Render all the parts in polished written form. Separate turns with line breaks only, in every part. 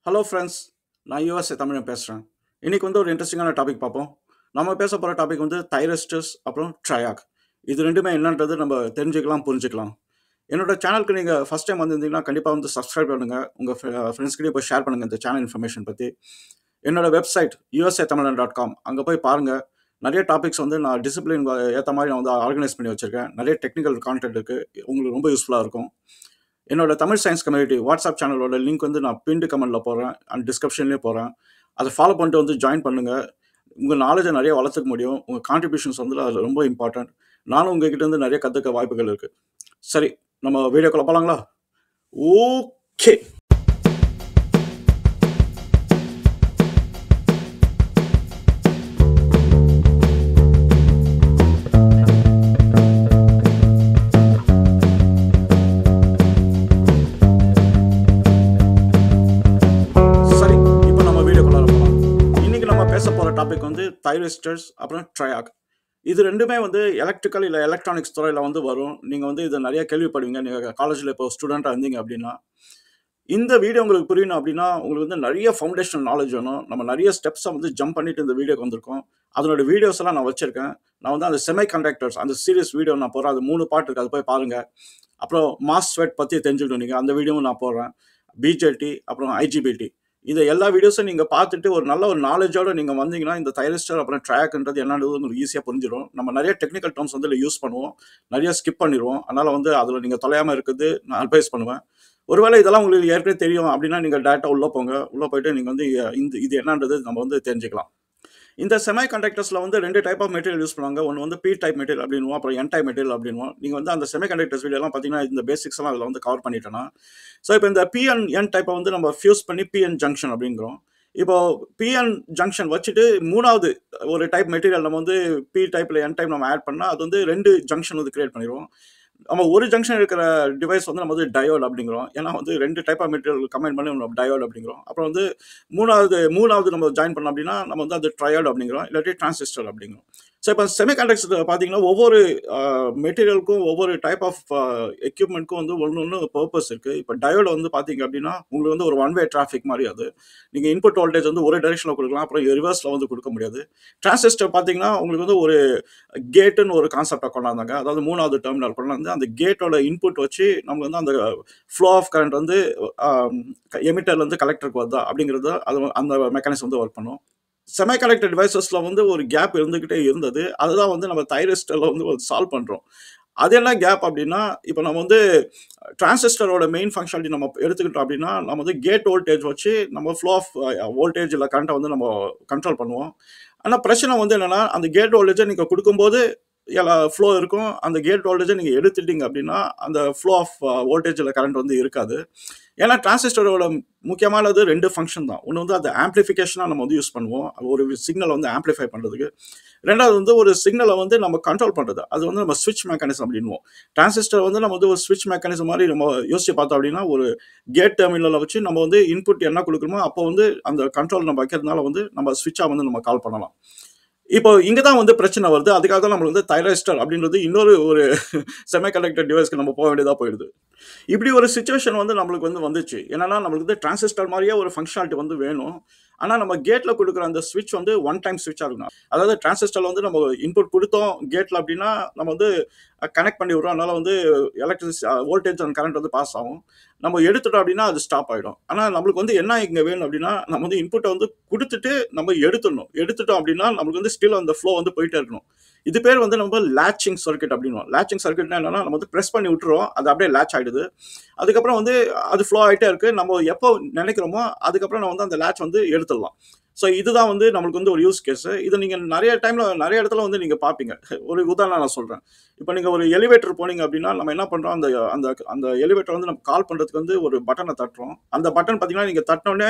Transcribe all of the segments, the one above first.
Hello friends, நான் USA தமிழன் பேசுகிறேன். இன்றைக்கி வந்து ஒரு இன்ட்ரெஸ்டிங்கான டாபிக் பார்ப்போம். நம்ம பேச போகிற டாபிக் வந்து தைரஸ்டஸ் அப்புறம் ட்ரையாக். இது ரெண்டுமே என்னன்றது நம்ம தெரிஞ்சுக்கலாம், புரிஞ்சுக்கலாம். என்னோட சேனலுக்கு நீங்கள் ஃபஸ்ட் டைம் வந்திருந்தீங்கன்னா கண்டிப்பாக வந்து சப்ஸ்கிரைப் பண்ணுங்கள். உங்கள் ஃப்ரெண்ட்ஸ்கிட்டே போய் ஷேர் பண்ணுங்கள் இந்த சேனல் இன்ஃபர்மேஷன் பற்றி. என்னோட வெப்சைட் usatamilian.com அங்கே போய் பாருங்கள். நிறைய டாபிக்ஸ் வந்து நான் டிசிப்ளின் ஏற்ற மாதிரி நான் வந்து ஆர்கனைஸ் பண்ணி வச்சுருக்கேன். நிறைய டெக்னிக்கல் கான்டென்ட் இருக்குது, உங்களுக்கு ரொம்ப யூஸ்ஃபுல்லாக இருக்கும். என்னோட தமிழ் சயின்ஸ் கம்யூனிட்டி வாட்ஸ்அப் சேனலோட லிங்க் வந்து நான் பின்டு கமெண்ட்டில் போடுறேன் அண்ட் டிஸ்கிரிப்ஷன்லேயே போகிறேன். அதை ஃபாலோ பண்ணிட்டு வந்து ஜாயின் பண்ணுங்கள். உங்கள் நாலேஜை நிறைய வளர்த்துக்க முடியும். உங்கள் கான்ட்ரிபியூஷன்ஸ் வந்து அதில் ரொம்ப இம்பார்ட்டன்ட். நானும் உங்ககிட்ட இருந்து நிறைய கற்றுக்க வாய்ப்புகள் இருக்குது. சரி, நம்ம வீடியோக்குள்ள போகலாங்களா? ஓகே. டாபிக் வந்து தைரிஸ்டர்ஸ் அப்புறம் ட்ரையாக். இது ரெண்டுமே வந்து எலக்ட்ரிக்கல் இல்லை எலக்ட்ரானிக்ஸ் துறையில் வந்து வரும். நீங்கள் வந்து இதை நிறைய கேள்விப்படுவீங்க நீங்கள் காலேஜில் இப்போ ஸ்டூடெண்ட்டாக இருந்தீங்க அப்படின்னா. இந்த வீடியோ உங்களுக்கு புரியணும் அப்படின்னா உங்களுக்கு வந்து நிறைய ஃபவுண்டேஷனல் நாலேஜ் வேணும். நம்ம நிறைய ஸ்டெப்ஸை வந்து ஜம்ப் பண்ணிட்டு இந்த வீடியோக்கு வந்திருக்கோம். அதனோட வீடியோஸ் எல்லாம் நான் வச்சிருக்கேன். நான் வந்து அந்த செமி கண்டக்டர்ஸ் அந்த சீரியஸ் வீடியோ நான் போடுறேன். அது 3 பார்ட் இருக்குது, அது போய் பாருங்கள். அப்புறம் மாஸ் ஸ்வெட் பற்றி தெரிஞ்சுக்கணும் நீங்கள், அந்த வீடியோவும் நான் போடுறேன். பிஜேடி அப்புறம் ஐஜிபிடி, இந்த எல்லா வீடியோஸும் நீங்கள் பார்த்துட்டு ஒரு நல்ல ஒரு நாலேஜோடு நீங்கள் வந்தீங்கன்னா இந்த தைரிஸ்டர் அப்புறம் ட்ராக்ன்றது என்னன்றது உங்களுக்கு ஈஸியாக புரிஞ்சிடும். நம்ம நிறைய டெக்னிக்கல் டேர்ம்ஸ் வந்து யூஸ் பண்ணுவோம், நிறைய ஸ்கிப் பண்ணிடுவோம். அதனால் வந்து அதில் நீங்கள் தொலையாமல் இருக்குது நான் அட்வைஸ் பண்ணுவேன். ஒருவேளை இதெல்லாம் உங்களுக்கு ஏற்கனவே தெரியும் அப்படின்னா நீங்கள் டேரெக்டாக உள்ளே போங்க. உள்ளே போய்ட்டு நீங்கள் வந்து இது என்னன்றது நம்ம வந்து தெரிஞ்சுக்கலாம். இந்த செமி கண்டக்டர்ஸில் வந்து 2 டைப் ஆஃப் மெட்டீரியல் யூஸ் பண்ணுவாங்க. ஒன்று வந்து பி டைப் மெட்டீரியல் அப்படின்வோம், அப்புறம் என் டைப் மெட்டீரியல் அப்படின்வோம். நீங்கள் வந்து அந்த செமி கண்டக்டர்ஸ் வீடியோலாம் பார்த்தீங்கன்னா இந்த பேசிக்ஸ் எல்லாம் அதில் வந்து கவர் பண்ணிட்டேன்னா. ஸோ இப்போ இந்த பிஎன் என் டைப்பை வந்து நம்ம ஃபியூஸ் பண்ணி பிஎன் ஜங்ஷன் அப்படிங்கிறோம். இப்போ பிஎன் ஜங்ஷன் வச்சுட்டு 3வது ஒரு டைப் மெட்டீரியல் நம்ம வந்து பி டைப்பில் என் டைப் நம்ம ஆட் பண்ணால் அது வந்து 2 ஜங்ஷன் வந்து கிரியேட் பண்ணிடுவோம். நம்ம ஒரு ஜங்ஷன் இருக்கிற டிவைஸ் வந்து நம்ம வந்து டயோட் அப்படிங்கிறோம். ஏன்னா வந்து 2 டைப் ஆஃப் மெட்டீரியல் கம்பைன் பண்ணி நம்ம டயோட் அப்படிங்கிறோம். அப்புறம் வந்து மூணாவது நம்ம ஜாயின் பண்ணோம் அப்படின்னா நம்ம வந்து அது ட்ரையோட் அப்படிங்கிறோம், இல்லாட்டி டிரான்சிஸ்டர் அப்படிங்கிறோம். ஸோ இப்போ செமி கண்டக்டர்ஸ் பார்த்தீங்கன்னா ஒவ்வொரு மெட்டீரியலுக்கும் ஒவ்வொரு டைப் ஆஃப் எக்யூப்மெண்ட்க்கும் வந்து ஒன்று பர்பஸ் இருக்குது. இப்போ டயோடு வந்து பார்த்தீங்க அப்படின்னா உங்களுக்கு வந்து ஒரு ஒன் வே டிராஃபிக் மாதிரி. அது நீங்கள் இன்புட் வோல்டேஜ் வந்து ஒரு டைரெக்ஷனில் கொடுக்கலாம், அப்புறம் ரிவர்ஸில் வந்து கொடுக்க முடியாது. டிரான்சிஸ்டர் பார்த்தீங்கன்னா உங்களுக்கு வந்து ஒரு கேட்டுன்னு ஒரு கான்செப்டை கொண்டாந்தாங்க. அதாவது 3வது டெர்மினல் கொண்டாந்து அந்த கேட்டோட இன்புட் வச்சு நமக்கு வந்து அந்த ஃப்ளோ ஆஃப் கரண்ட் வந்து எமிட்டர்லேருந்து கலெக்டருக்கு வருதா அப்படிங்கிறது அது அந்த மெக்கானிசம் வந்து ஒர்க் பண்ணும். செமி கண்டக்டர் டிவைசஸில் வந்து ஒரு கேப் இருந்துக்கிட்டே இருந்தது. அதுதான் வந்து நம்ம தைரிஸ்டரில் வந்து சால்வ் பண்ணுறோம். அது என்ன கேப் அப்படின்னா, இப்போ நம்ம வந்து டிரான்சிஸ்டரோட மெயின் ஃபங்க்ஷனாலிட்டி நம்ம எடுத்துக்கிட்டோம் அப்படின்னா நம்ம வந்து கேட் வோல்டேஜ் வச்சு நம்ம ஃப்ளோ ஆஃப் வோல்டேஜ் இல்லை கரண்ட்டை வந்து நம்ம கண்ட்ரோல் பண்ணுவோம். ஆனால் பிரச்சனை வந்து என்னென்னா அந்த கேட் வோல்டேஜை நீங்கள் கொடுக்கும்போது ஃப்ளோ இருக்கும். அந்த கேட் வோல்டேஜை நீங்கள் எடுத்துட்டீங்க அப்படின்னா அந்த ஃப்ளோ ஆஃப் வோல்டேஜில் கரண்ட் வந்து இருக்காது. ஏன்னா டிரான்சிஸ்டரோட முக்கியமானது 2 ஃபங்க்ஷன் தான். ஒன்று வந்து அது ஆம்ப்ளிஃபிகேஷனாக நம்ம வந்து யூஸ் பண்ணுவோம், ஒரு சிக்னலை வந்து ஆம்ப்ளிஃபை பண்ணுறதுக்கு. 2வது வந்து ஒரு சிக்னலை வந்து நம்ம கண்ட்ரோல் பண்ணுறது, அது வந்து நம்ம ஸ்விட்ச் மெக்கானிசம் அப்படின்வோம். டிரான்சிஸ்டர் வந்து நம்ம வந்து ஒரு ஸ்விட்ச் மெக்கானிசம் மாதிரி நம்ம யோசிச்சு பார்த்தோம் அப்படின்னா ஒரு கேட் டெர்மினலை வச்சு நம்ம வந்து இன்புட் என்ன கொடுக்குறோமோ அப்போ வந்து அந்த கண்ட்ரோல் நம்ம வைக்கிறதுனால வந்து நம்ம ஸ்விட்சாக வந்து நம்ம கால் பண்ணலாம். இப்போ இங்கே தான் வந்து பிரச்சனை வருது. அதுக்காக தான் நம்மளுக்கு வந்து தைரிஸ்டர் அப்படின்றது இன்னொரு ஒரு செமி கண்டக்டர் டிவைஸ்க்கு நம்ம போக வேண்டியதாக போயிடுது. இப்படி ஒரு சிச்சுவேஷன் வந்து நம்மளுக்கு வந்து வந்துச்சு. என்னன்னா நம்மளுக்கு வந்து டிரான்சிஸ்டர் மாதிரியே ஒரு ஃபங்க்ஷனாலிட்டி வந்து வேணும். ஆனால் நம்ம கேட்டில் கொடுக்குற அந்த ஸ்விட்ச் வந்து ஒன் டைம் ஸ்விட்சாக இருக்கணும். அதாவது டிரான்சிஸ்டரில் வந்து நம்ம இன்புட் கொடுத்தோம் கேட்டில் அப்படின்னா நம்ம வந்து கனெக்ட் பண்ணி விடுறோம். அதனால் வந்து வோல்டேஜ் அண்ட் கரண்ட் வந்து பாஸ் ஆகும். நம்ம எடுத்துட்டோம் அப்படின்னா அது ஸ்டாப் ஆகிடும். ஆனால் நம்மளுக்கு வந்து என்ன இங்கே வேணும் அப்படின்னா நம்ம வந்து இன்புட்டை வந்து கொடுத்துட்டு நம்ம எடுத்துட்டோம் அப்படின்னா நம்மளுக்கு வந்து ஸ்டில் அந்த ஃப்ளோ வந்து போயிட்டே இருக்கணும். இது பேர் வந்து நம்ம லேச்சிங் சர்க்யூட் அப்படின்வோம். லேச்சிங் சர்க்யூட்னா என்னன்னா நம்ம வந்து ப்ரெஸ் பண்ணி விட்டுருவோம், அது அப்படியே லேட்ச் ஆகிடுது. அதுக்கப்புறம் வந்து அது ஃப்ளோ ஆகிட்டே இருக்குது. நம்ம எப்போ நினைக்கிறோமோ அதுக்கப்புறம் நம்ம வந்து அந்த லேட்ச் வந்து எடுத்துடலாம். ஸோ இதுதான் வந்து நம்மளுக்கு வந்து ஒரு யூஸ் கேஸு. இதை நீங்கள் நிறைய இடத்துல வந்து நீங்கள் பார்ப்பீங்க. ஒரு உதாரணம் நான் சொல்கிறேன். இப்போ நீங்கள் ஒரு எலிவேட்டர் போனீங்க அப்படின்னா நம்ம என்ன பண்ணுறோம், அந்த அந்த அந்த எலிவேட்டர் வந்து நம்ம கால் பண்ணுறதுக்கு வந்து ஒரு பட்டனை தட்டுறோம். அந்த பட்டன் பார்த்தீங்கன்னா நீங்கள் தட்டினோடனே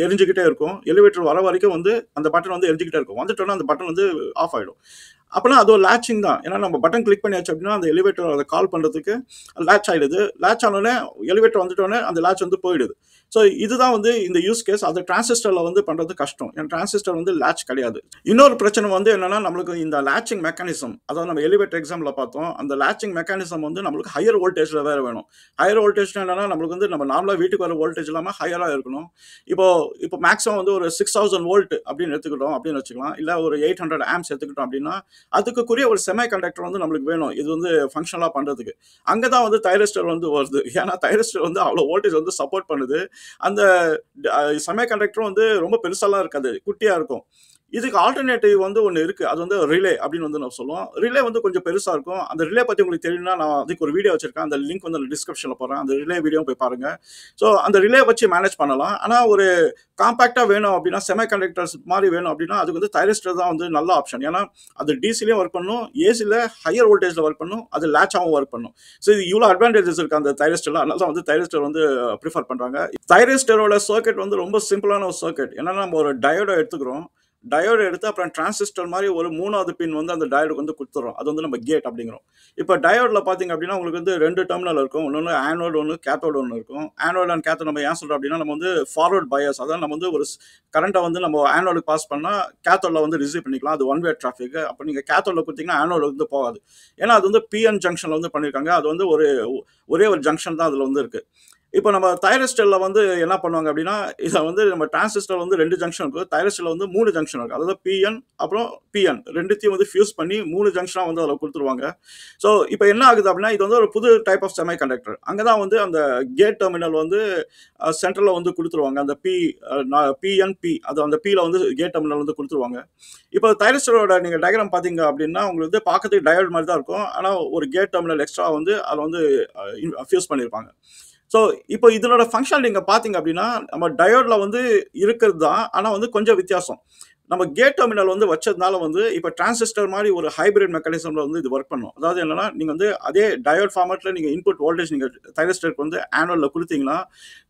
எரிஞ்சுக்கிட்டே இருக்கும். எலிவேட்டர் வர வரைக்கும் வந்து அந்த பட்டன் வந்து எரிஞ்சுக்கிட்டே இருக்கும். வந்துட்டோன்னா அந்த பட்டன் வந்து ஆஃப் ஆகிடும். அப்போனா அது ஒரு லேச்சிங் தான். ஏன்னா நம்ம பட்டன் கிளிக் பண்ணியாச்சு அப்படின்னா அந்த எலிவேட்டர் அதை கால் பண்ணுறதுக்கு லேட்ச் ஆகிடுது. லேட்ச் ஆனோடனே எலிவேட்டர் வந்துட்டோடனே அந்த லேட்ச் வந்து போயிடுது. ஸோ இதுதான் வந்து இந்த யூஸ் கேஸ். அது டிரான்சிஸ்டரில் வந்து பண்ணுறது கஷ்டம். ஏன்னா டிரான்சிஸ்டர் வந்து லேட்ச் கிடையாது. இன்னொரு பிரச்சனை வந்து என்னன்னா, நம்மளுக்கு இந்த லேட்சிங் மெக்கானிசம், அதாவது நம்ம எலிவேட்டர் எக்ஸாம்பிள் பார்த்தோம். அந்த லேட்சிங் மெக்கானிசம் வந்து நம்மளுக்கு ஹையர் வோல்டேஜில் வேறு வேணும். ஹையர் வோல்டேஜ்னா என்னன்னா, நம்மளுக்கு வந்து நம்ம நார்மலாக வீட்டுக்கு வர வோல்டேஜ் இல்லாமல் ஹையராக இருக்கணும். இப்போ இப்போ மேக்ஸிமம் வந்து ஒரு 6000 வோல்ட் அப்படின்னு எடுத்துக்கிட்டோம் அப்படின்னு வச்சுக்கலாம். இல்லை ஒரு 800 ஆம்ஸ் எடுத்துக்கிட்டோம் அப்படின்னா, அதுக்குரிய ஒரு செமி கண்டக்டர் வந்து நம்மளுக்கு வேணும். இது வந்து ஃபங்க்ஷனலாக பண்ணுறதுக்கு. அங்கே தான் வந்து தைரிஸ்டர் வந்து வருது. ஏன்னா தைரிஸ்டர் வந்து அவ்வளோ வோல்டேஜ் வந்து சப்போர்ட் பண்ணுது. அந்த செமி கண்டக்டரும் வந்து ரொம்ப பெருசாலாம் இருக்காது, குட்டியாக இருக்கும். இதுக்கு ஆல்டர்னேட்டிவ் வந்து ஒன்று இருக்குது. அது வந்து ரிலே அப்படின்னு வந்து நம்ம சொல்லுவோம். ரிலே வந்து கொஞ்சம் பெருசாக இருக்கும். அந்த ரிலே பற்றி உங்களுக்கு தெரியும்னா, நான் அதுக்கு ஒரு வீடியோ வச்சிருக்கேன். அந்த லிங்க் வந்து நான் டிஸ்கிரிப்ஷனில் போடுறேன். அந்த ரிலே வீடியோ போய் பாருங்கள். ஸோ அந்த ரிலே வச்சு மேனேஜ் பண்ணலாம். ஆனால் ஒரு காம்பேக்டாக வேணும் அப்படின்னா, செமி கண்டக்டர்ஸ் மாதிரி வேணும் அப்படின்னா, அதுக்கு வந்து தைரிஸ்டர் தான் வந்து நல்ல ஆப்ஷன். ஏன்னா அது டிசிலையும் ஒர்க் பண்ணும், ஏசியில் ஹையர் வோல்டேஜில் ஒர்க் பண்ணும், அது லேட்சாகவும் ஒர்க் பண்ணும். ஸோ இது இவ்வளோ அட்வான்டேஜஸ் இருக்குது அந்த தைரிஸ்டரில். அதனால தான் வந்து தைரிஸ்டர் வந்து ப்ரிஃபர் பண்ணுறாங்க. தைரிஸ்டரோட சர்க்கிட் வந்து ரொம்ப சிம்பிளான ஒரு சர்க்கிட். ஏன்னா நம்ம ஒரு டயோடை எடுத்துக்கிறோம். டயோடு எடுத்து அப்புறம் டிரான்சிஸ்டர் மாதிரி ஒரு 3வது பின் வந்து அந்த டயோடுக்கு வந்து கொடுத்துறோம். அது வந்து நம்ம கேட் அப்படிங்கிறோம். இப்போ டயோடில் பார்த்தீங்க அப்படின்னா உங்களுக்கு வந்து 2 டெர்மினல் இருக்கும். ஒன்று ஆனோடு, ஒன்று கேத்தோடு ஒன்று இருக்கும். ஆனோடு அண்ட் கேத்தோடு நம்ம ஏன் சொல்கிறோம் அப்படின்னா, நம்ம வந்து ஃபார்வர்ட் பயாஸ், அதாவது நம்ம வந்து ஒரு கரண்ட்டை வந்து நம்ம ஆனோடுக்கு பாஸ் பண்ணால் கேத்தோடில் வந்து ரிசீவ் பண்ணிக்கலாம். அது ஒன் வே டிராஃபிக். அப்போ நீங்கள் கேத்தோடில் கொடுத்தீங்கன்னா ஆனோடு வந்து போகாது. ஏன்னா அது வந்து பிஎன் ஜங்ஷனில் வந்து பண்ணியிருக்காங்க. அது வந்து ஒரே ஒரு ஜங்ஷன் தான் அதில் வந்து இருக்குது. இப்போ நம்ம தைரிஸ்டரில் வந்து என்ன பண்ணுவாங்க அப்படின்னா, இதை வந்து நம்ம டிரான்சிஸ்டர் வந்து 2 ஜங்ஷன் இருக்குது. தைரிஸ்டரில் வந்து 3 ஜங்ஷன் இருக்குது. அதாவது பிஎன் அப்புறம் பிஎன் ரெண்டுத்தையும் வந்து ஃபியூஸ் பண்ணி 3 ஜங்ஷனாக வந்து அதில் கொடுத்துருவாங்க. ஸோ இப்போ என்ன ஆகுது அப்படின்னா, இது வந்து ஒரு புது டைப் ஆஃப் செமி கண்டக்டர். அங்கே தான் வந்து அந்த கேட் டெர்மினல் வந்து சென்டரில் வந்து கொடுத்துருவாங்க. அந்த பிஎன்பி, அது அந்த பியில் வந்து கேட் டெர்மினல் வந்து கொடுத்துருவாங்க. இப்போ தைரிஸ்டரோட நீங்கள் டயக்ராம் பார்த்தீங்க அப்படின்னா, உங்களுக்கு வந்து பார்க்கறதுக்கு டயோட் மாதிரி தான் இருக்கும். ஆனால் ஒரு கேட் டெர்மினல் எக்ஸ்ட்ரா வந்து அதில் வந்து ஃபியூஸ் பண்ணியிருப்பாங்க. ஸோ இப்போ இதனோட ஃபங்க்ஷன் நீங்கள் பார்த்தீங்க அப்படின்னா, நம்ம டயோடில் வந்து இருக்கிறது தான். ஆனால் வந்து கொஞ்சம் வித்தியாசம். நம்ம கேட் டெர்மினல் வந்து வச்சதுனால வந்து இப்போ டிரான்சிஸ்டர் மாதிரி ஒரு ஹைபிரிட் மெக்கானிசமில் வந்து இது ஒர்க் பண்ணும். அதாவது என்னன்னா, நீங்கள் வந்து அதே டயோட் ஃபார்மேட்டில் நீங்கள் இன்புட் வோல்டேஜ் நீங்கள் தைரிஸ்டருக்கு வந்து ஆனோடில் கொடுத்தீங்கன்னா,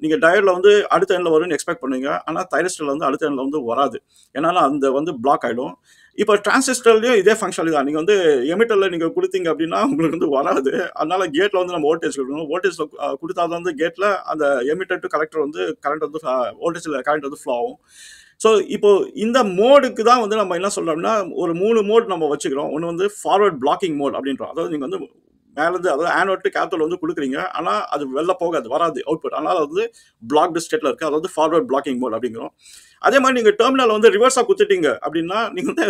நீங்கள் டயோடில் வந்து அடுத்த எண்ணில் வரும்னு எக்ஸ்பெக்ட் பண்ணுவீங்க. ஆனால் தைரிஸ்டரில் வந்து அடுத்த எண்ணில் வந்து வராது. ஏன்னா அந்த வந்து பிளாக் ஆகிடும். இப்போ டிரான்சிஸ்டர்லையும் இதே ஃபங்க்ஷன் தான். நீங்கள் வந்து எமிட்டரில் நீங்கள் கொடுத்தீங்க அப்படின்னா உங்களுக்கு வந்து வராது. அதனால கேட்டில் வந்து நம்ம வோல்டேஜ் கொடுக்கணும். வோல்டேஜ் கொடுத்தா தான் வந்து கேட்டில் அந்த எமிட்டர் டு கலெக்டர் வந்து கரண்ட் வந்து வோல்டேஜில் கரண்ட் வந்து ஃப்ளோ ஆகும். ஸோ இப்போ இந்த மோடுக்கு தான் வந்து நம்ம என்ன சொல்கிறோம்னா, ஒரு 3 மோட் நம்ம வச்சுக்கிறோம். ஒன்று வந்து ஃபார்வர்ட் பிளாக்கிங் மோட் அப்படின்றோம். அதாவது நீங்கள் வந்து மேலேருந்து, அதாவது ஆனோட் டு கேத்தோடு வந்து கொடுக்குறீங்க. ஆனால் அது வெளில போகாது, வராது அவுட்புட். அதனால் அது வந்து பிளாக்டு ஸ்டேட்டில் இருக்குது. அதாவது ஃபார்வர்ட் பிளாக்கிங் மோட் அப்படிங்கிறோம். அதே மாதிரி நீங்கள் டெர்மினல் வந்து ரிவர்ஸாக கொடுத்துட்டீங்க அப்படின்னா, நீங்கள் வந்து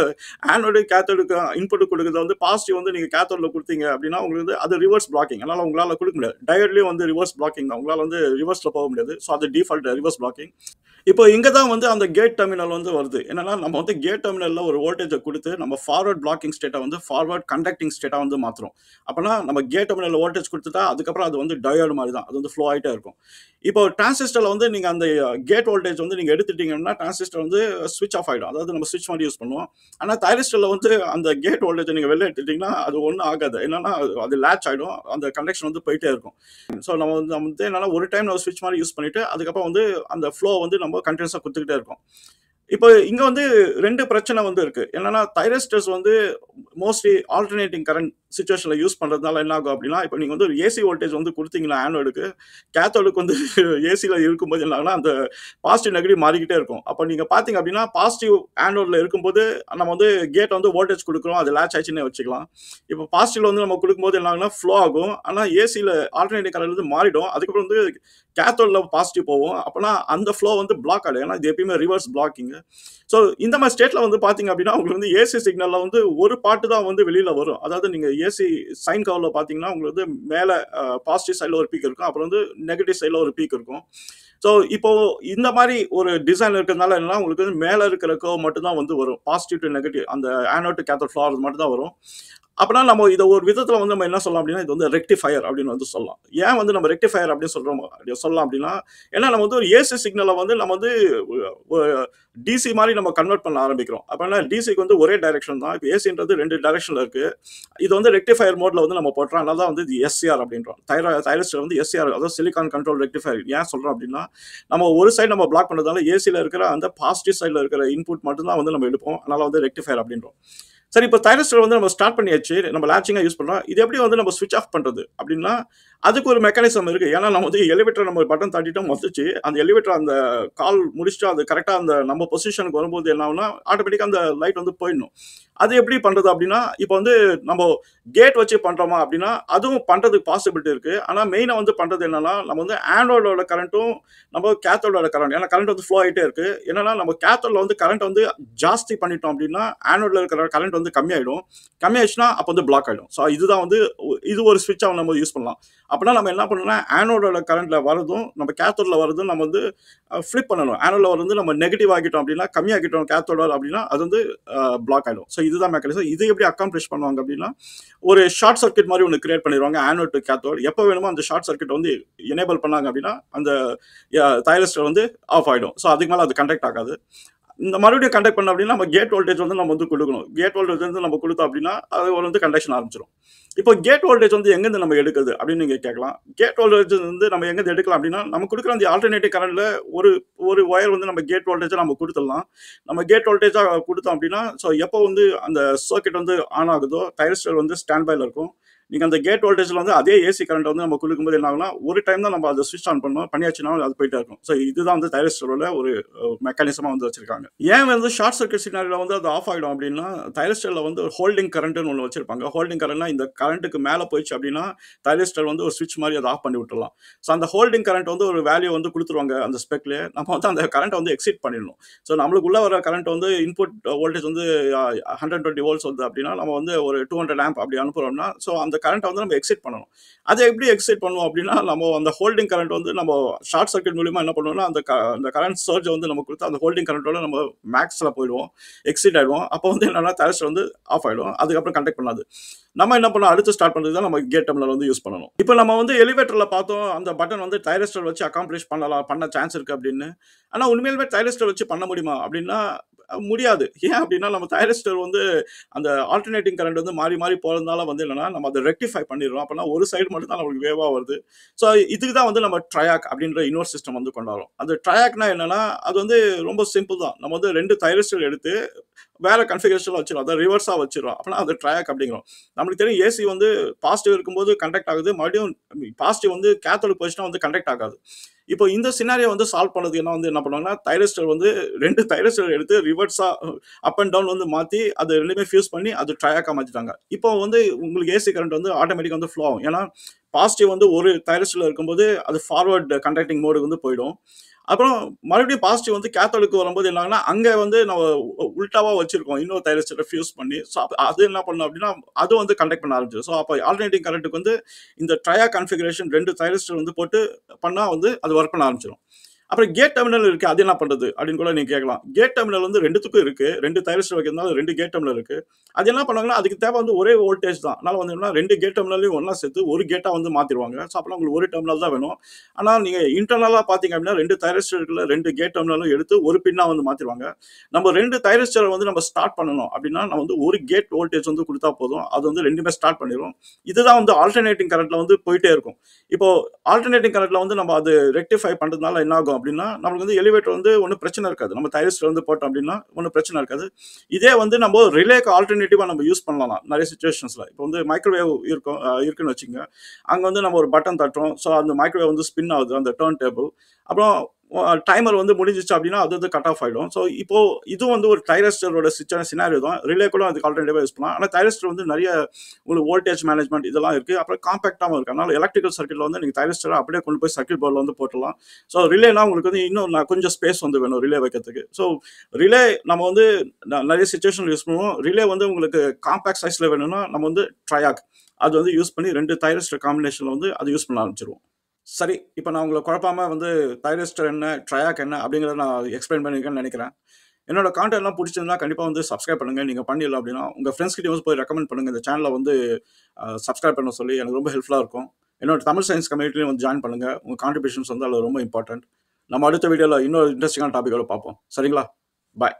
ஆனோடு கேத்தோடுக்கு இன்புட் கொடுக்குறத வந்து பாசிட்டிவ் வந்து நீங்கள் கேத்தோடில் கொடுத்தீங்க அப்படின்னா, உங்களுக்கு வந்து அது ரிவர்ஸ் பிளாக்கிங். அதனால் உங்களால் கொடுக்க முடியாது. டயோட்லேயும் வந்து ரிவர்ஸ் பிளாக்கிங் தான். உங்களால் வந்து ரிவர்ஸில் போக முடியாது. ஸோ அது டிஃபால்ட் ரிவர்ஸ் பிளாக்கிங். இப்போ இங்கே தான் வந்து அந்த கேட் டெர்மினல் வந்து வருது. என்னன்னா, நம்ம வந்து கேட் டெர்மினலில் ஒரு வோல்டேஜை கொடுத்து நம்ம ஃபார்வர்ட் பிளாக்கிங் ஸ்டேட்டை வந்து ஃபார்வர்ட் கண்டக்டிங் ஸ்டேட்டாக வந்து மாற்றுறோம். அப்போனா நம்ம கேட் டெர்மினலில் வோல்டேஜ் கொடுத்துட்டா அதுக்கப்புறம் அது வந்து டயோடு மாதிரி தான். அது வந்து ஃப்ளோ ஆகிட்டே இருக்கும். இப்போ டிரான்சிஸ்டரில் வந்து நீங்கள் அந்த கேட் வோல்டேஜ் வந்து நீங்கள் எடுத்துட்டீங்கன்னா, டிரான்சிஸ்டர் வந்து ஸ்விட்ச் ஆஃப் ஆகிடும். அதாவது நம்ம ஸ்விட்ச் மாதிரி யூஸ் பண்ணுவோம். ஆனால் தைரிஸ்டரில் வந்து அந்த கேட் வோல்டேஜை நீங்கள் வெளில எடுத்துட்டிங்கன்னா அது ஒன்றும் ஆகாது. என்னன்னா அது லேட்ச் ஆகிடும். அந்த கனெக்ஷன் வந்து போயிட்டே இருக்கும். ஸோ நம்ம வந்து என்னன்னா, ஒரு டைம் நம்ம ஸ்விட்ச் மாதிரி யூஸ் பண்ணிவிட்டு அதுக்கப்புறம் வந்து அந்த ஃப்ளோ வந்து நம்ம கண்டினியூஸாக கொடுத்துக்கிட்டே இருக்கோம். இப்போ இங்கே வந்து 2 பிரச்சனை வந்து இருக்குது. என்னன்னா, தைரிஸ்டர்ஸ் வந்து மோஸ்ட்லி ஆல்டர்னேட்டிங் கரண்ட் சிச்சுவேஷனில் யூஸ் பண்ணுறதுனால என்ன ஆகும் அப்படின்னா, இப்போ நீங்கள் வந்து ஒரு ஏசி வோல்டேஜ் வந்து கொடுத்தீங்கன்னா ஆனோடுக்கு, கேத்தோடுக்கு வந்து ஏசியில் இருக்கும்போது என்ன ஆகுனா, அந்த பாசிட்டிவ் நெகட்டிவ் மாறிக்கிட்டே இருக்கும். அப்போ நீங்கள் பார்த்தீங்க அப்படின்னா, பாசிட்டிவ் ஆனோடில் இருக்கும்போது நம்ம வந்து கேட்டை வந்து வோல்டேஜ் கொடுக்குறோம், அது லேட்ச் ஆச்சுன்னே வச்சுக்கலாம். இப்போ பாசிட்டிவில் வந்து நம்ம கொடுக்கும்போது என்ன ஆகுனா ஃப்ளோ ஆகும். ஆனால் ஏசியில் ஆல்டர்னேட்டிங் கரண்ட் வந்து மாறிடும். அதுக்கப்புறம் வந்து கேத்தோடில் பாசிட்டிவ் போகும். அப்போனா அந்த ஃப்ளோ வந்து பிளாக் ஆகிடும். ஏன்னா இது எப்பயுமே ரிவர்ஸ் பிளாக்கிங். ஸோ இந்த மாதிரி ஸ்டேட்டில் வந்து பார்த்தீங்க அப்படின்னா, உங்களுக்கு வந்து ஏசி சிக்னலில் வந்து ஒரு பாட்டு தான் வந்து வெளியில் வரும். அதாவது நீங்கள் ஏசி சைன் கர்வில் பார்த்தீங்கன்னா, உங்களுக்கு வந்து மேலே பாசிட்டிவ் சைடில் ஒரு பீக் இருக்கும். அப்புறம் வந்து நெகட்டிவ் சைடில் ஒரு பீக் இருக்கும். ஸோ இப்போ இந்த மாதிரி ஒரு டிசைன் இருக்கிறதுனால என்னன்னா, உங்களுக்கு வந்து மேலே இருக்கிற கர்வ் மட்டும்தான் வந்து வரும். பாசிட்டிவ் டு நெகட்டிவ் அந்த ஆனோட் டு கேத்தோட் ஃப்ளோ ஆகிறது மட்டும் தான் வரும். அப்போனா நம்ம இதை ஒரு விதத்தில் வந்து நம்ம என்ன சொல்லலாம் அப்படின்னா, இது வந்து ரெக்டிஃபயர் அப்படின்னு வந்து சொல்லலாம். ஏன் வந்து நம்ம ரெக்டிஃபயர் அப்படின்னு சொல்லலாம் அப்படின்னா, ஏன்னா நம்ம வந்து ஒரு ஏசி சிக்னலை வந்து நம்ம வந்து டிசி மாதிரி நம்ம கன்வெர்ட் பண்ண ஆரம்பிக்கிறோம். அப்போனா டிசிக்கு வந்து ஒரே டைரக்ஷன் தான். இப்போ ஏசின்றது 2 டைரக்ஷனில் இருக்குது. இது வந்து ரெக்டிஃபயர் மோடில் வந்து நம்ம போட்டுறோம். அதனால தான் வந்து இது எஸ்சிஆர் அப்படின்றோம். தைரிஸ்டர் வந்து எஸ்சிஆர், அதாவது சிலிகான் கண்ட்ரோல் ரெக்டிஃபயர். ஏன் சொல்கிறோம் அப்படின்னா, நம்ம ஒரு சைடு நம்ம பிளாக் பண்ணுறதால ஏசியில் இருக்கிற அந்த பாசிட்டிவ் சைடில் இருக்கிற இன்புட் மட்டும்தான் வந்து நம்ம எடுப்போம். அதனால் வந்து ரெக்டிஃபயர் அப்படின்றோம். சரி, இப்போ தைரிஸ்டர் வந்து நம்ம ஸ்டார்ட் பண்ணியாச்சு. நம்ம லாட்சிங்கா யூஸ் பண்றோம். இது எப்படி வந்து நம்ம ஸ்விட்ச் ஆஃப் பண்றது? அப்படின்னா, அதுக்கு ஒரு மெக்கானிசம் இருக்கு. ஏன்னா நம்ம வந்து எலிவேட்டர் நம்ம பட்டன் தட்டிட்டோம் வந்துச்சு. அந்த எலிவேட்டர் அந்த கால் முடிச்சுட்டு அது கரெக்ட்டா அந்த நம்ம பொசிஷனுக்கு வரும்போது என்ன ஆகும்னா, ஆட்டோமேட்டிக்கா அந்த லைட் வந்து போயிடணும். அது எப்படி பண்றது அப்படின்னா, இப்போ வந்து நம்ம கேட் வச்சு பண்றோமா அப்படின்னா, அதுவும் பண்றதுக்கு பாசிபிலிட்டி இருக்கு. ஆனா மெயினா வந்து பண்றது என்னன்னா, நம்ம வந்து ஆனோடோட கரண்ட்டும், நம்ம கேத்தோடோட கரண்ட். ஏன்னா கரண்ட் வந்து ஃப்ளோ ஆயிட்டே இருக்கு. என்னன்னா நம்ம கேத்தோட்ல வந்து கரண்ட் வந்து ஜாஸ்தி பண்ணிட்டோம் அப்படின்னா, ஆனோட்ல இருக்கிற கரண்ட் வந்து கம்மியாயிடும். கம்மியாயிடுச்சுன்னா அப்போ வந்து பிளாக் ஆயிடும். ஸோ இதுதான் வந்து இது ஒரு ஸ்விட்சா நம்ம யூஸ் பண்ணலாம். அப்பன்னா நம்ம என்ன பண்ணணும்னா, ஆனோடோட கரண்ட்ல வரதும், நம்ம கேத்தோட்ல வரதும் நம்ம வந்து ஃபிளிப் பண்ணணும். ஆனோட்ல வரது நம்ம நெகட்டிவ் ஆக்கிட்டோம் அப்படின்னா, கம்மியாக்கிட்டோம் கேத்தோட அப்படின்னா, அது வந்து பிளாக் ஆயிடும். ஸோ இதுதான் மெக்கானிசம். இது எப்படி அக்காம்ப்ளிஷ் பண்ணுவாங்க அப்படின்னா, ஒரு ஷார்ட் சர்க்யூட் மாதிரி ஒன்று கிரியேட் பண்ணிடுவாங்க ஆனோட் டு கேத்தோட். எப்போ வேணுமோ அந்த ஷார்ட் சர்க்யூட் வந்து எனேபிள் பண்ணாங்க அப்படின்னா, அந்த தைரஸ்டர் வந்து ஆஃப் ஆயிடும். ஸோ அதுக்கு மேலே அது கண்டக்ட் ஆகாது. இந்த மறுபடியும் கண்டக்ட் பண்ண அப்படின்னா, நம்ம கேட் வோல்டேஜ் வந்து நம்ம வந்து குடுக்கணும். கேட் வோல்டேஜ் வந்து நம்ம குடுத்தோம் அப்படின்னா, அது ஒரு வந்து கண்டக்ஷன் ஆரம்பிச்சுரும். இப்போ கேட் வோல்டேஜ் வந்து எங்கேருந்து நம்ம எடுக்குறது அப்படின்னு நீங்க கேட்கலாம். கேட் வோல்டேஜ் வந்து நம்ம எங்கேருந்து எடுக்கலாம் அப்படின்னா, நம்ம குடுக்குற அந்த ஆல்டர்னேட்டிவ் கரண்ட்ல ஒரு ஒரு ஒயர் வந்து நம்ம கேட் வோல்டேஜா நம்ம குடுத்துடலாம். நம்ம கேட் வோல்டேஜா குடுத்தோம் அப்படின்னா, ஸோ எப்போ வந்து அந்த சர்க்யூட் வந்து ஆன் ஆகுதோ, தைரிஸ்டர் வந்து ஸ்டாண்ட் பைல இருக்கும். நீங்க அந்த கேட் வோல்டேஜ்ல வந்து அதே ஏசி கரண்ட் வந்து நம்ம குடுக்கும்போது என்ன ஆகும்னா, ஒரு டைம் தான் நம்ம அத ஸ்விட்ச் ஆன் பண்ணணும். பண்ணியாச்சுன்னா அது போயிட்டே இருக்கும். ஸோ இதுதான் வந்து தைரிஸ்டரோட ஒரு மெக்கானிசமா வந்து வச்சிருக்காங்க. ஏன் வந்து ஷார்ட் சர்க்யூட் சினாரியோல வந்து அது ஆஃப் ஆயிடும் அப்படின்னா, தைரிஸ்டர்ல வந்து ஒரு ஹோல்டிங் கரண்ட்னு ஒண்ணு வச்சிருப்பாங்க. ஹோல்டிங் கரண்ட்னா இந்த கரண்ட்டுக்கு மேல போயிடுச்சு அப்படின்னா, தைரிஸ்டர் வந்து ஒரு ஸ்விட்ச் மாரி அத ஆஃப் பண்ணி விட்டுறலாம். ஸோ அந்த ஹோல்டிங் கரண்ட் வந்து ஒரு வேல்யூ வந்து குடுத்துருவாங்க அந்த ஸ்பெக்லயே. நம்ம வந்து அந்த கரண்ட்ட வந்து எக்ஸீட் பண்ணிடணும். ஸோ நம்மளுக்கு உள்ள வர கரண்ட் வந்து இன்புட் வோல்டேஜ் வந்து 120 வோல்ட்ஸ் வருது அப்படின்னா, நம்ம வந்து ஒரு 200 ஆம்ப் அப்படி அனுப்புறோம்னா, ஸோ அந்த கரண்ட்ட வந்து நம்ம எக்ஸீட் பண்ணணும். அத எப்படி எக்ஸைட் பண்ணுவோம் அப்படின்னா, நம்ம அந்த ஹோல்டிங் கரண்ட் வந்து நம்ம ஷார்ட் சர்க்யூட் மூலியமா என்ன பண்ணுவோம்னா, அந்த கரண்ட் சர்ஜ் வந்து நம்ம குடுத்து அந்த ஹோல்டிங் கரண்ட்டோட நம்ம மேக்ஸ்ல போயிடுவோம். எக்ஸீட் ஆயிடுவோம். அப்போ வந்து என்னன்னா தைரிஸ்டர் வந்து ஆஃப் ஆயிடும். அதுக்கப்புறம் கண்டக்ட் பண்ணாது. நம்ம என்ன பண்ணணும், அடுத்து ஸ்டார்ட் பண்றது தான் நம்ம கேட் டெர்மினல் வந்து யூஸ் பண்ணணும். இப்போ நம்ம வந்து எலிவேட்டர்ல பார்த்தோம், அந்த பட்டன் வந்து தைரிஸ்டர் வச்சு அக்காம்ப்ளிஷ் பண்ண சான்ஸ் இருக்கு அப்படின்னு. ஆனா உண்மையிலுமே தைரிஸ்டர் வச்சு பண்ண முடியுமா அப்படின்னா, முடியாது. ஏன் அப்படின்னா, நம்ம தைரிஸ்டர் வந்து அந்த ஆல்டர்னேட்டிங் கரண்ட் வந்து மாறி மாறி போறதுனால வந்து என்னன்னா, நம்ம அத ரெக்டிஃபை பண்ணிடுறோம். அப்பன்னா ஒரு சைடு மட்டும் தான் நமக்கு வேவா வருது. ஸோ இதுக்கு தான் வந்து நம்ம ட்ரையாக் அப்படின்ற இன்னொரு சிஸ்டம் வந்து கொண்டாடுறோம். அந்த ட்ரையாக்னா என்னன்னா, அது வந்து ரொம்ப சிம்பிள் தான். நம்ம வந்து 2 தைரிஸ்டர் எடுத்து வேற கான்ஃபிகரேஷன்ல வச்சிரும். அத ரிவர்ஸா வச்சிரும். அப்பனா அது ட்ரையாக் அப்படிங்கிறோம். நம்மளுக்கு தெரியும் ஏசி வந்து பாசிட்டிவ் இருக்கும்போது கண்டக்ட் ஆகுது. மறுபடியும் பாசிட்டிவ் வந்து கேத்தோடுக்கு போச்சுன்னா வந்து கண்டக்ட் ஆகாது. இப்போ இந்த சினாரியோ வந்து சால்வ் பண்ணதுக்கு என்ன பண்ணுவாங்கன்னா, தைரிஸ்டர் வந்து 2 தைரிஸ்டர் எடுத்து ரிவர்ஸா அப் அண்ட் டவுன் வந்து மாத்தி, அது 2மே ஃபியூஸ் பண்ணி அது ட்ரையாக்கா மாத்திட்டாங்க. இப்போ வந்து உங்களுக்கு ஏசி கரண்ட் வந்து ஆட்டோமேட்டிக்கா வந்து ஃப்ளோ ஆகும். ஏன்னா, பாசிட்டிவ் வந்து ஒரு தைரிஸ்டர்ல இருக்கும்போது, அது ஃபார்வர்ட் கண்டக்டிங் மோடுக்கு வந்து போயிடும். அப்புறம் மறுபடியும் பாசிட்டிவ் வந்து கேத்தோடுக்கு வரும்போது என்ன ஆகும்னா, அங்க வந்து நம்ம உல்டாவா வச்சிருக்கோம். இன்னொரு தைரிஸ்டர ஃபியூஸ் பண்ணி. ஸோ அது என்ன பண்ணும் அப்படின்னா, அது வந்து கண்டக்ட் பண்ண ஆரம்பிச்சுரும். ஸோ அப்ப ஆல்டர்னேட்டிங் கரண்ட்க்கு வந்து இந்த ட்ரையாக் கான்ஃபிகரேஷன் 2 தைரிஸ்டர் வந்து போட்டு பண்ணா வந்து அது வொர்க் பண்ண ஆரம்பிச்சுரும். அப்புறம் கேட் டெர்மினல் இருக்கு. அது என்ன பண்றது? அப்படின்னு கூட நீங்க கேட்கலாம். கேட் டெர்மினல் வந்து 2த்துக்கும் இருக்கு. 2 தைரிஸ்டர் வைக்கிறதுனால 2 கேட் டெர்மினல் இருக்கு. அது என்ன பண்ணுவாங்கன்னா, அதுக்கு தேவை வந்து ஒரே வோல்டேஜ் தான். அதனால வந்து என்னன்னா 2 கேட் டெர்மினலையும் ஒண்ணா சேர்த்து ஒரு கேட்டா வந்து மாத்திருவாங்க. ஸோ அப்பலாம் உங்களுக்கு ஒரு டெர்மினல் தான் வேணும். ஆனா நீங்க இன்டர்னலா பார்த்தீங்க அப்படின்னா 2 தைரிஸ்டர் இருக்குல்ல, 2 கேட் டெர்மினலும் எடுத்து ஒரு பின்னா வந்து மாத்திருவாங்க. நம்ம 2 தைரிஸ்டர வந்து நம்ம ஸ்டார்ட் பண்ணணும் அப்படின்னா, நம்ம வந்து ஒரு கேட் வோல்டேஜ் வந்து குடுத்தா போதும். அது வந்து 2மே ஸ்டார்ட் பண்ணிரும். இதுதான் வந்து ஆல்டர்னேட்டிங் கரண்ட்ல வந்து போயிட்டே இருக்கும். இப்போ ஆல்டர்னேட்டிங் கரண்ட்ல வந்து நம்ம அது ரெக்டிஃபை பண்றதுனால என்ன ஆகும் அப்படின்னா, நமக்கு வந்து எலிவேட்டர் வந்து ஒண்ணும் பிரச்சனை இருக்காது. நம்ம தைரிஸ்டர் வந்து போட்டோம் அப்படின்னா ஒண்ணும் பிரச்சனை இருக்காது. இதே வந்து நம்ம ரிலேக்கு ஆல்டர்னேட்டிவா நம்ம யூஸ் பண்ணலாம் நெறைய சிச்சுவேஷன்ஸ்ல. இப்போ வந்து மைக்ரோவேவ் இருக்கும் இருக்குன்னு வச்சுக்கங்க. அங்க வந்து நம்ம ஒரு பட்டன் தட்டுறோம். ஸோ அந்த மைக்ரோவேவ் வந்து ஸ்பின் ஆகுது அந்த டர்ன் டேபிள். அப்புறம் டைமர் வந்து முடிஞ்சிச்சு அப்படின்னா அது வந்து கட் ஆஃப் ஆயிடும். ஸோ இப்போ இதுவும் வந்து ஒரு தைரிஸ்டரோட சினாரியோ தான். ரிலே கூட அதுக்கு ஆல்டர்னேட்டிவா யூஸ் பண்ணலாம். ஆனா தைரிஸ்டர் வந்து நெறைய உங்களுக்கு வோல்டேஜ் மேனேஜ்மென்ட் இதெல்லாம் இருக்கு. அப்புறம் காம்பாக்ட்டாவும் இருக்கு. அதனால எலக்ட்ரிக்கல் சர்க்யூட்ல வந்து நீங்க தைரிஸ்டர அப்படியே கொண்டு போய் சர்க்யூட் போர்ட்ல வந்து போட்டுடலாம். ஸோ ரிலேனா உங்களுக்கு வந்து இன்னும் கொஞ்சம் ஸ்பேஸ் வந்து வேணும் ரிலே வைக்கிறதுக்கு. ஸோ ரிலே நம்ம வந்து நெறைய சிச்சுவேஷன்ல யூஸ் பண்ணுவோம். ரிலே வந்து உங்களுக்கு காம்பாக்ட் சைஸ்ல வேணும்னா நம்ம வந்து ட்ரையாக் அது வந்து யூஸ் பண்ணி 2 தைரிஸ்டர் காம்பினேஷன்ல வந்து அது யூஸ் பண்ண ஆரம்பிச்சுருவோம். சரி, இப்ப நான் உங்கள குழப்பாம வந்து தைரிஸ்டர் என்ன, ட்ரையாக் என்ன அப்படிங்கிறத நான் எக்ஸ்பிளைன் பண்ணியிருக்கேன்னு நெனைக்கிறேன். என்னோட கான்டென்ட்லாம் புடிச்சிருந்தா கண்டிப்பா வந்து சப்ஸ்கிரைப் பண்ணுங்க. நீங்க பண்ணிடல அப்படின்னா, உங்க ஃப்ரெண்ட்ஸ் கிட்டயும் போய் ரெக்கமெண்ட் பண்ணுங்க. இந்த சேனல வந்து சப்ஸ்கிரைப் பண்ண சொல்லி எனக்கு ரொம்ப ஹெல்ப்ஃபுல்லா இருக்கும். என்னோட தமிழ் சயன்ஸ் கம்யூனிட்டிலயும் வந்து ஜாயின் பண்ணுங்க. உங்க கான்ட்ரிபியூஷன்ஸ் வந்து அதுல ரொம்ப இம்பார்ட்டன்ட். நம்ம அடுத்த வீடியோல இன்னொரு இன்ட்ரஸ்டிங்கான டாபிக்கோட பார்ப்போம். சரிங்களா? பாய்.